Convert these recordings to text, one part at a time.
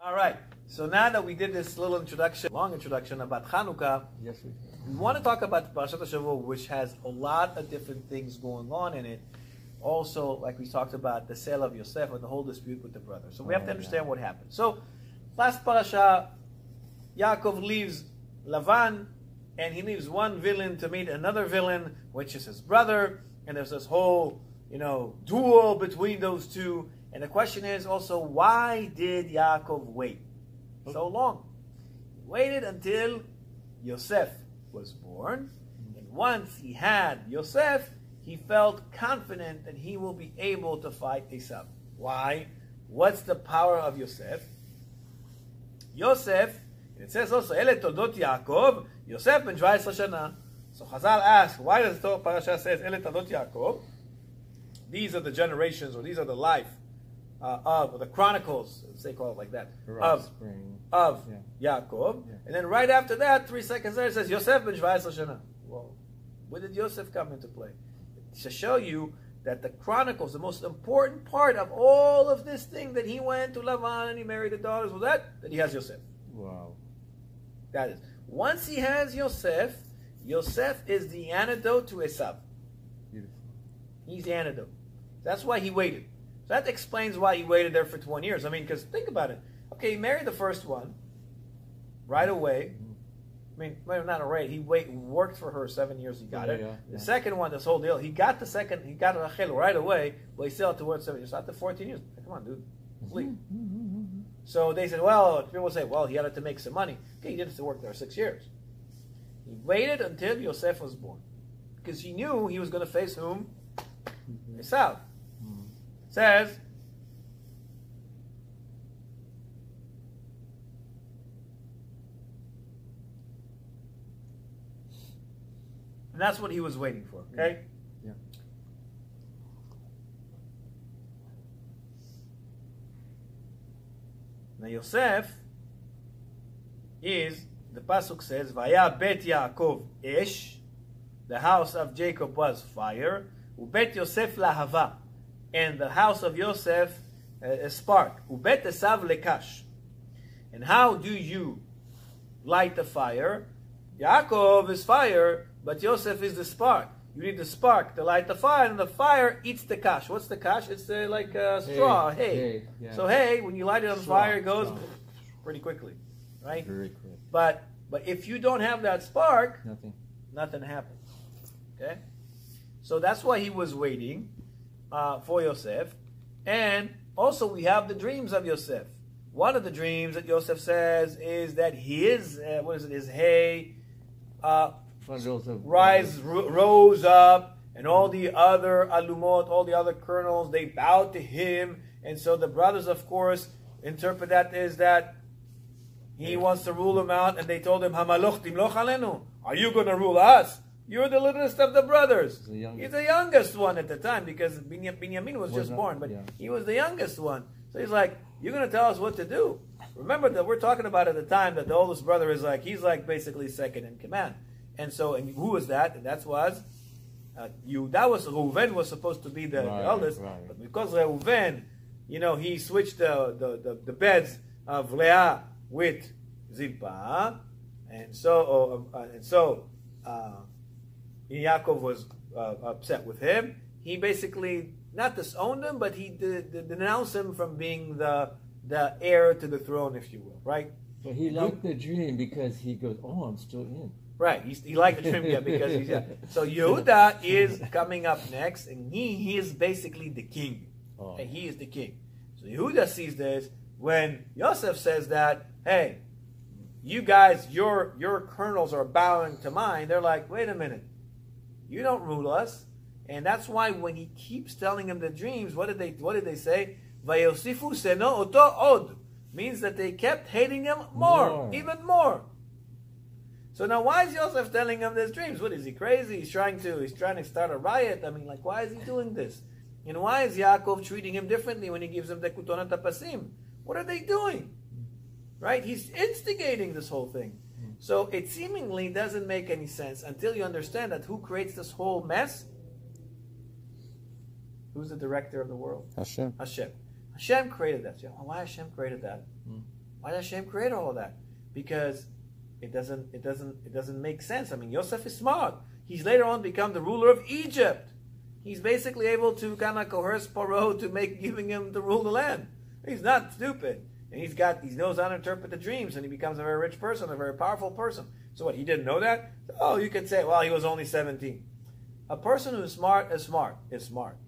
All right. So now that we did this little introduction, long introduction about Chanukah, Yes, we want to talk about Parashat Shavua, which has a lot of different things going on in it. Also, like we talked about, the sale of Yosef and the whole dispute with the brother. So we have to understand what happened. So, last parasha, Yaakov leaves Lavan, and he leaves one villain to meet another villain, which is his brother. And there's this whole, duel between those two. And the question is also, why did Yaakov wait so long? He waited until Yosef was born. And once he had Yosef, he felt confident that he will be able to fight Esav. Why? What's the power of Yosef? Yosef, it says also, Ele Toldot Yaakov, Yosef ben 17 shana. So Chazal asks, why does the parasha says Ele Toldot Yaakov? These are the generations, or these are the life or the chronicles, they call it like that, of Yaakov. Yeah. And then right after that, 3 seconds later, it says Yosef ben 17 shana. Well, where did Yosef come into play? To show you that the chronicles, the most important part of all of this thing, that he went to Lavan and he married the daughters, was that he has Yosef. Wow. That is. Once he has Yosef, Yosef is the antidote to Esav. Beautiful. He's the antidote. That's why he waited. So that explains why he waited there for 20 years. I mean, because think about it. Okay, he married the first one right away. I mean, well, not already. He worked for her 7 years. He got it. The second one, this whole deal, he got Rachel right away, but he still had to work 7 years. So after 14 years, come on, dude, leave. So they said, well, people say, well, he had to make some money. Okay, he didn't have to work there 6 years. He waited until Yosef was born, because he knew he was going to face whom? Esav. It says, and that's what he was waiting for, okay? Yeah. Now Yosef is, the pasuk says, Vaya bet Yaakov esh, the house of Jacob was fire, ubet Yosef lahava, and the house of Yosef a spark, ubet Esav lekash. And how do you light the fire? Yaakov is fire, but Yosef is the spark. You need the spark to light the fire, and the fire eats the kash. What's the kash? It's like straw, hay. Yeah. So hay, when you light it on fire, it goes pretty quickly, right? Very quick. But if you don't have that spark, nothing happens. Okay? So that's why he was waiting for Yosef. And also we have the dreams of Yosef. One of the dreams that Yosef says is that his hay rose up, and all the other alumot, all the other kernels, they bowed to him. And so the brothers, of course, interpret that as that he wants to rule them out, and they told him, Hamaloch timloch alenu, are you going to rule us? You're the littlest of the brothers. He's the youngest one at the time, because Binyamin was just born, but he was the youngest one. So he's like, you're going to tell us what to do? Remember that we're talking about at the time that the oldest brother is like, he's like basically second in command. And so, and who was that? And that was Reuven was supposed to be the eldest, but because Reuven, he switched the beds of Leah with Zilpah, and so Yaakov was upset with him. He basically not disowned him, but he denounced him from being the heir to the throne, if you will, right? But he liked the dream because he goes, oh, I'm still in. Right, he liked the dream, because he's So Yehuda is coming up next, and he is basically the king. Oh. And he is the king. So Yehuda sees this when Yosef says that, hey, you guys, your colonels are bowing to mine. They're like, wait a minute, you don't rule us. And that's why when he keeps telling him the dreams, what did they say? Vayosifu seno oto od, means that they kept hating him more, even more. So now, why is Yosef telling him these dreams? What is he, crazy? He's trying to start a riot. I mean, like, why is he doing this? And why is Yaakov treating him differently when he gives him the kutonat hapasim? What are they doing? Right? He's instigating this whole thing. So it seemingly doesn't make any sense until you understand that who creates this whole mess? Who's the director of the world? Hashem. Hashem created that. Why Hashem created that? Why does Hashem create all of that? Because it doesn't make sense. I mean, Yosef is smart. He's later on become the ruler of Egypt. He's basically able to kind of coerce Paro to giving him to rule the land. He's not stupid. And he knows how to interpret the dreams, and he becomes a very rich person, a very powerful person. So what, he didn't know that? Oh, you could say, well, he was only 17. A person who's smart is smart.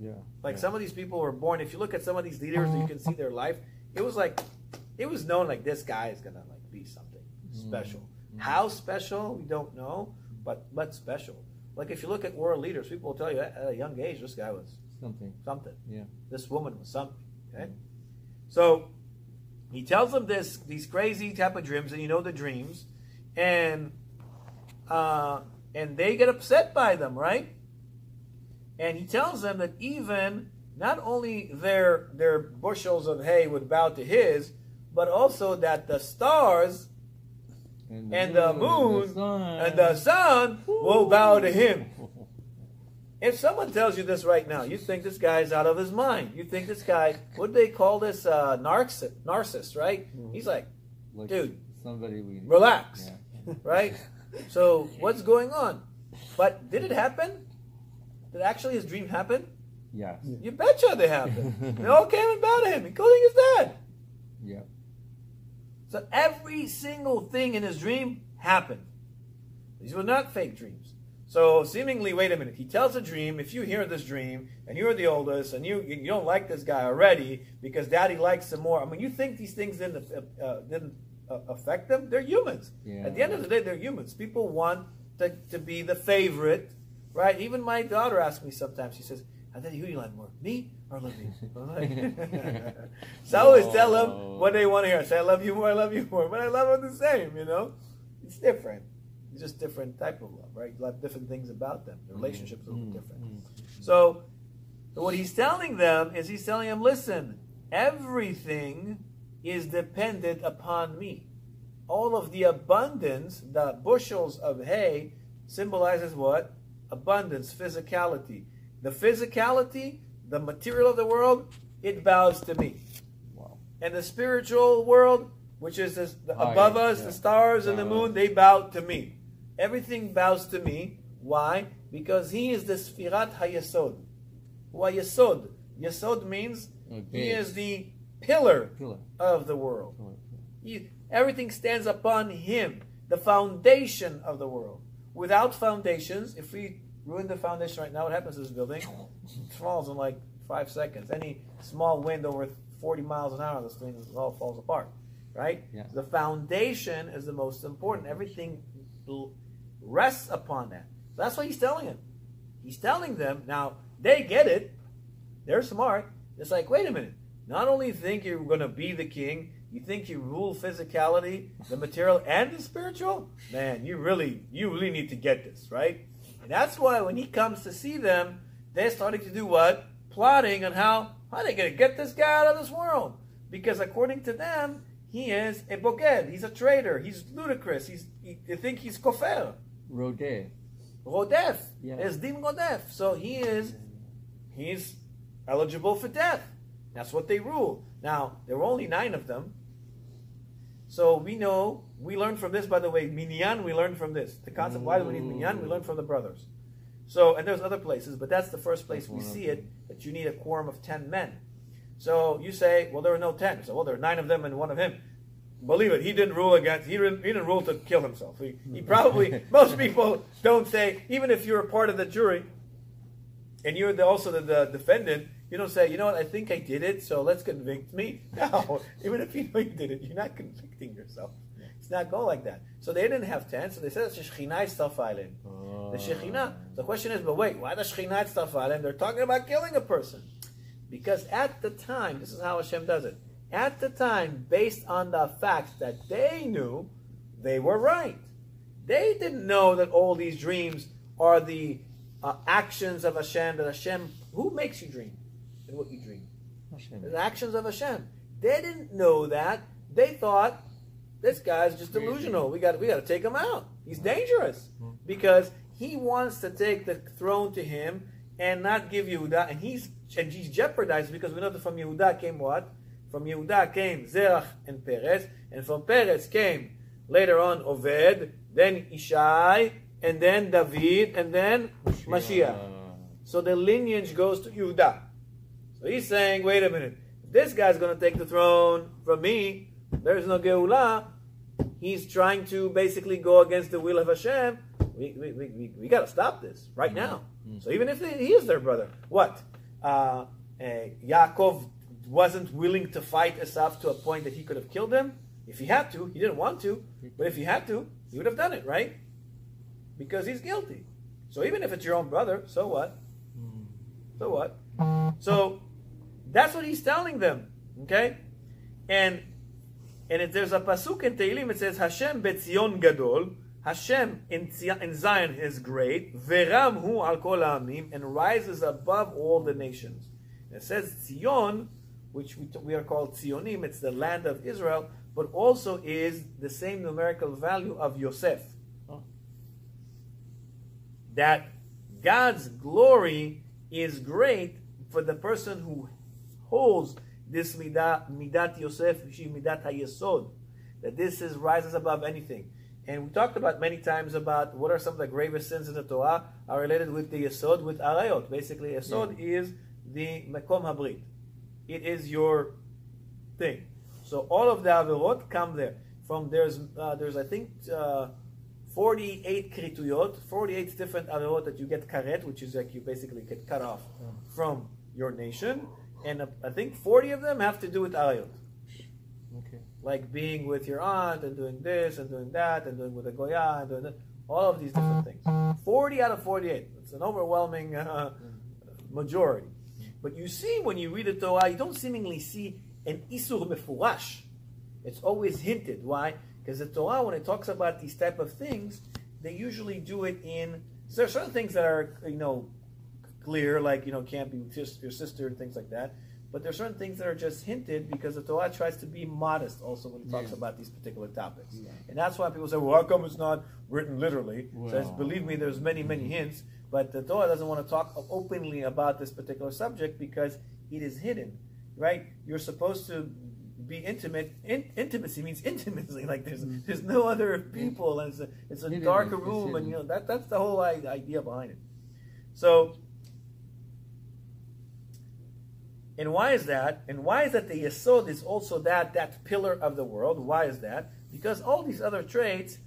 Yeah. Like some of these people were born, if you look at some of these leaders, you can see their life. It was known like this guy is gonna like be something special. How special, we don't know, but special. Like if you look at world leaders, people will tell you at a young age, this guy was something. Yeah. This woman was something. Okay? So he tells them these crazy type of dreams, and you know the dreams, and they get upset by them, right? And he tells them that even not only their bushels of hay would bow to his, but also that the stars and the moon and the sun will bow to him. If someone tells you this right now, you think this guy's out of his mind. You think this guy, what do they call this, narcissist, right? He's like, dude, relax, right? So what's going on? But did it happen? Did actually his dream happen? Yes. You betcha they happened. They all came and bowed to him, including his dad. Yeah. So every single thing in his dream happened. These were not fake dreams. So seemingly, wait a minute, he tells a dream. If you hear this dream, and you're the oldest, and you don't like this guy already, because daddy likes him more. I mean, you think these things didn't affect them? They're humans. Yeah. At the end of the day, they're humans. People want to be the favorite, right? Even my daughter asks me sometimes, she says, Daddy, who do you like more, me or Libby? So I always tell them what they want to hear. I say, I love you more, but I love them the same, you know? It's different. It's just different type of love, right? You have different things about them. The relationship's a little different. So what he's telling them is he's telling them, listen, everything is dependent upon me. All of the abundance, the bushels of hay, symbolizes what? Abundance, physicality. The physicality, the material of the world, it bows to me. Wow. And the spiritual world, which is above us, the stars and the moon, they bow to me. Everything bows to me. Why? Because he is the Sfirat HaYesod. Yesod. Yesod means he is the pillar of the world. Everything stands upon him, the foundation of the world. Without foundations, if we ruin the foundation right now, what happens to this building? It falls in like 5 seconds. Any small wind over 40 miles an hour, this thing all falls apart. Right? Yeah. The foundation is the most important. Everything rests upon that. So that's what he's telling him. He's telling them, now, they get it. They're smart. It's like, wait a minute. Not only think you're going to be the king, you think you rule physicality, the material, and the spiritual? Man, you really need to get this, right? And that's why when he comes to see them, they're starting to do what? Plotting on how are they going to get this guy out of this world? Because according to them, he is a boged. He's a traitor. He's ludicrous. They think he's kofer. Rodef. Yeah. It's Dim Rodef. So he's eligible for death. That's what they rule. Now, there were only 9 of them. So we learned from this, by the way, minyan, we learned from this. The concept, why do we need minyan? We learned from the brothers. So, and there's other places, but that's the first place we see it, that you need a quorum of 10 men. So you say, well, there were no 10. So, well, there are 9 of them and 1 of him. Believe it, he didn't rule to kill himself. He probably, most people don't say, even if you're a part of the jury, and you're also the defendant, you don't say, you know what, I think I did it, so let's convict me. No, even if you know you did it, you're not convicting yourself. It's not going like that. So they didn't have 10, so they said the Shekhinah is Tafalin. The Shekhinah. The question is, but wait, why the Shekhinah is Tafalin? They're talking about killing a person. Because at the time, this is how Hashem does it. At the time, based on the facts that they knew, they were right. They didn't know that all these dreams are the actions of Hashem, that Hashem, who makes you dream? And what you dream? Hashem. The actions of Hashem. They didn't know that. They thought, this guy's just delusional. We got to take him out. He's dangerous. Because he wants to take the throne to him and not give Yehuda. And he's jeopardized, because we know that from Yehuda came what? From Yehuda came Zerach and Perez, and from Perez came later on Oved, then Ishai, and then David, and then Mashiach. So the lineage goes to Yehuda. So he's saying, wait a minute, if this guy's going to take the throne from me, there's no Geulah. He's trying to basically go against the will of Hashem. We got to stop this right now. So even if he is their brother, what? Yaakov wasn't willing to fight Esav to a point that he could have killed him. If he had to, he didn't want to, but if he had to, he would have done it, right? Because he's guilty. So even if it's your own brother, so what? So what? So that's what he's telling them, okay? And there's a pasuk in Tehillim, it says, Hashem betzion gadol, Hashem in Zion is great, veram hu al kol ha'amim, and rises above all the nations. It says Zion, which we are called Zionim, it's the land of Israel, but also is the same numerical value of Yosef. That God's glory is great for the person who holds this midat Yosef, midat hayesod, that this rises above anything. And we talked about many times about what are some of the gravest sins in the Torah are related with the yesod, with arayot. Basically, yesod is the mekom habrit. It is your thing. So all of the averot come there. From there's I think 48 krituyot, 48 different averot that you get karet, which is like you basically get cut off from your nation, and I think 40 of them have to do with arayot. Okay. Like being with your aunt and doing this and doing that and doing with a goya and doing that, all of these different things. 40 out of 48. It's an overwhelming majority. But you see, when you read the Torah, you don't seemingly see an isur mefurash. It's always hinted. Why? Because the Torah, when it talks about these type of things, they usually do it in. So there are certain things that are, clear, like can't be your sister and things like that. But there are certain things that are just hinted because the Torah tries to be modest also when it talks about these particular topics. Yeah. And that's why people say, well, how come it's not written literally? Well, says, believe me, there's many, many hints. But the Torah doesn't want to talk openly about this particular subject because it is hidden, right? You're supposed to be intimate. Intimacy means intimacy. Like there's no other people, and it's a darker room, and that's the whole idea behind it. So. And why is that? And why is that the Yesod is also that pillar of the world? Why is that? Because all these other traits,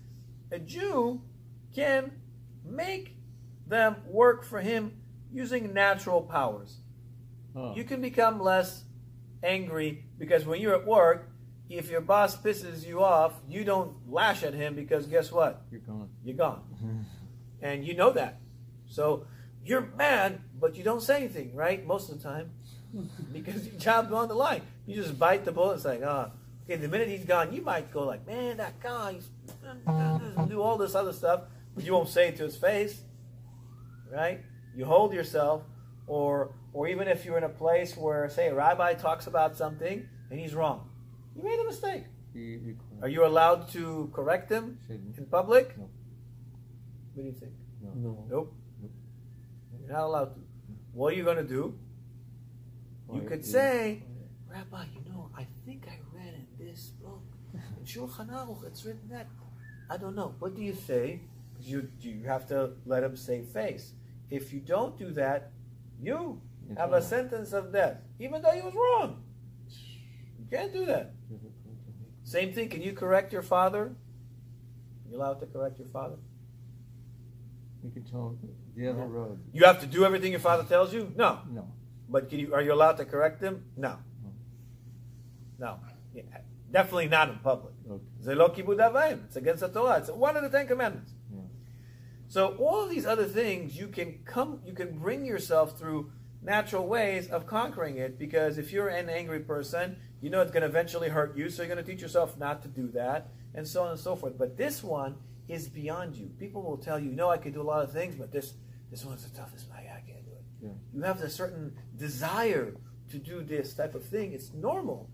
a Jew can make them work for him using natural powers. Oh. You can become less angry because when you're at work, if your boss pisses you off, you don't lash at him because guess what? You're gone. You're gone. And you know that. So you're mad, but you don't say anything, right? Most of the time. Because your job's on the line. You just bite the bullet and say, okay, the minute he's gone, you might go like, man, that guy, he's do all this other stuff, but you won't say it to his face, right? You hold yourself, or even if you're in a place where, say, a rabbi talks about something and he's wrong. You made a mistake. Are you allowed to correct him in public? No. What do you think? No. Nope. You're not allowed to. What are you going to do? You could say, Rabbi, I think I read in this book, in Shulchan Aruch, it's written that. I don't know. What do you say? Because you have to let him save face. If you don't do that, you have a sentence of death, even though he was wrong. You can't do that. Same thing, can you correct your father? Are you allowed to correct your father? You can tell the other road. You have to do everything your father tells you? No. No. But are you allowed to correct him? No. No. Yeah, definitely not in public. Okay. It's against the Torah. It's one of the 10 Commandments. Yeah. So all of these other things, you can bring yourself through natural ways of conquering it, because if you're an angry person, it's going to eventually hurt you, so you're going to teach yourself not to do that, and so on and so forth. But this one is beyond you. People will tell you, I can do a lot of things, but this one's the toughest. I can't do it. Yeah. You have a certain desire to do this type of thing. It's normal,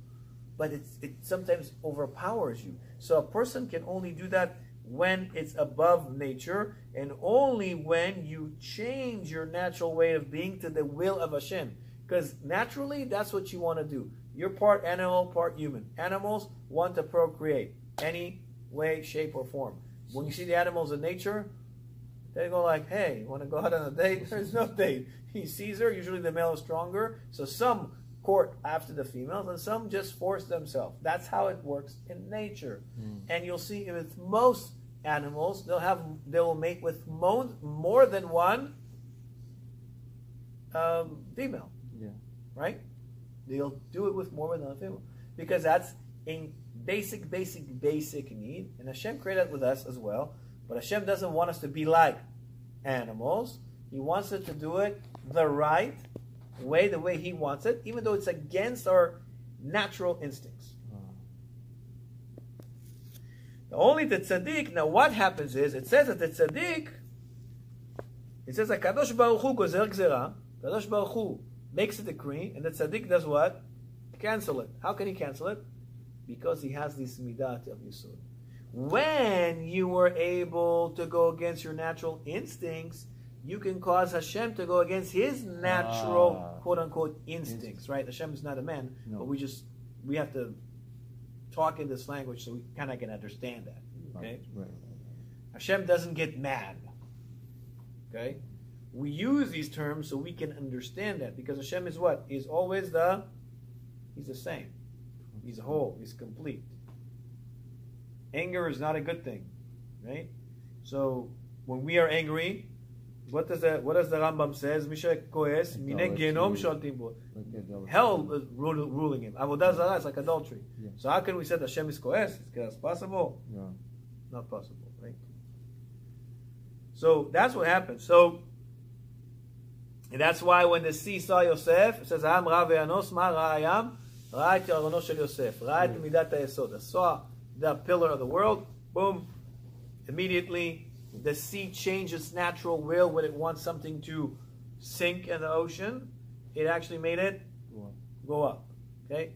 but it sometimes overpowers you. So a person can only do that when it's above nature, and only when you change your natural way of being to the will of Hashem. Because naturally, that's what you want to do. You're part animal, part human. Animals want to procreate any way, shape, or form. When you see the animals in nature, they go like, hey, you want to go out on a date? There's no date. He sees her. Usually the male is stronger. So some court after the females and some just force themselves. That's how it works in nature. And you'll see with most animals, they will mate with more than one female. Yeah. Right? They'll do it with more than one female. Because that's a basic need. And Hashem created that with us as well. But Hashem doesn't want us to be like animals. He wants us to do it the right way, the way He wants it, even though it's against our natural instincts. Only the tzaddik, now what happens is, it says that the tzaddik, it says that Kadosh Baruch Hu gozer gzera, Kadosh Baruch Hu makes a decree, and the tzaddik does what? Cancel it. How can he cancel it? Because he has this midat of Yisod. When you were able to go against your natural instincts, you can cause Hashem to go against His natural, quote-unquote, instincts, right? Hashem is not a man, but we have to talk in this language so we kind of can understand that, okay? Right. Hashem doesn't get mad, okay? We use these terms so we can understand that, because Hashem is what? He's always He's the same. He's whole. He's complete. Anger is not a good thing, right? So when we are angry, what does the Rambam says? Misha koes mine genom sholtim bo. Hell is ruling him. Avodah zarah is like adultery. Yeah. So how can we say that Hashem is koes? Is it possible? No. Not possible, right? So that's what happens. So and that's why when the sea saw Yosef, it says Am ra ve'anos ma ra'ayam ra'at yarono shel Yosef ra'at midat ha'yesod. Saw the pillar of the world. Boom! Immediately. The sea changes its natural will when it wants something to sink in the ocean. It actually made it go up. Okay?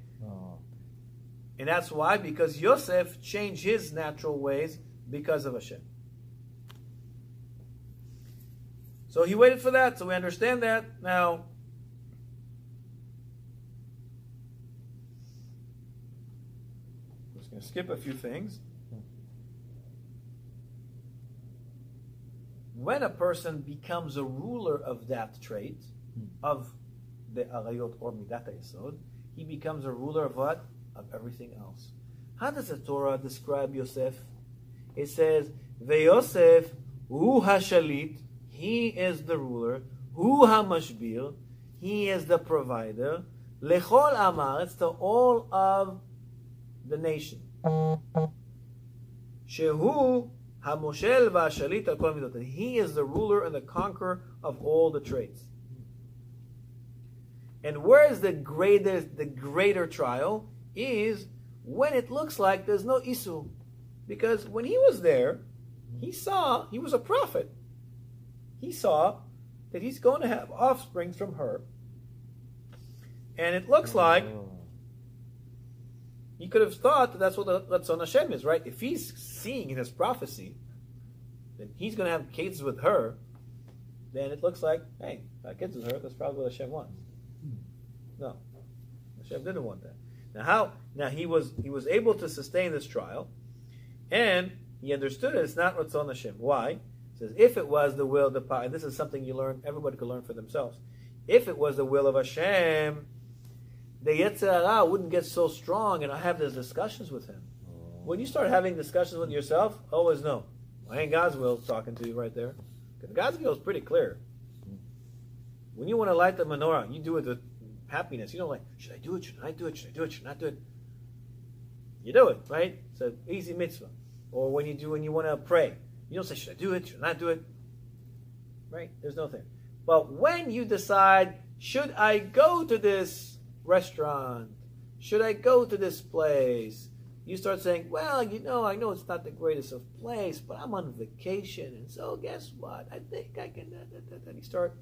And that's why, because Yosef changed his natural ways because of Hashem. So he waited for that, so we understand that. Now, I'm just going to skip a few things. When a person becomes a ruler of that trait, of the arayot or midat yesod, he becomes a ruler of what? Of everything else. How does the Torah describe Yosef? It says, Ve'Yosef hu hashalit, he is the ruler, hu hamashbir, he is the provider, lechol amaretz, to all of the nation. Shehu Hamoshel v'ashalit al kol midot. He is the ruler and the conqueror of all the traits. And where is the greater trial? Is when it looks like there's no isu. Because when he was there, he was a prophet. He saw that he's going to have offspring from her. And it looks like he could have thought that that's what the Ratzon Hashem is, right? If he's seeing in his prophecy that he's going to have kids with her, then it looks like, hey, if I have kids with her, that's probably what Hashem wants. No, Hashem didn't want that. Now he was able to sustain this trial, and he understood it. It's not Ratzon Hashem. Why? It says if it was the will, the power. And this is something you learn. Everybody could learn for themselves. If it was the will of Hashem, the Yetzer Hara wouldn't get so strong, and I have those discussions with him. When you start having discussions with yourself, always know, well, ain't God's will talking to you right there. Because God's will is pretty clear. When you want to light the menorah, you do it with happiness. You don't like, should I do it? Should I do it? Should I do it? Should I not do it? You do it, right? It's an easy mitzvah. Or when you want to pray, you don't say, should I do it? Should I not do it? Right? There's no thing. But when you decide, should I go to this restaurant? Should I go to this place? You start saying, well, I know it's not the greatest of place, but I'm on vacation, and so guess what? I think I can. And you start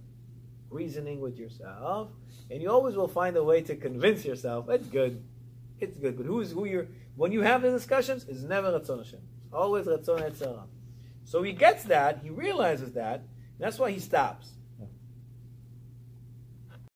reasoning with yourself, and you always will find a way to convince yourself. It's good. But when you have the discussions, it's never Ratzon Hashem. It's always Ratzon Yetzer Hara. So he gets that, he realizes that, and that's why he stops.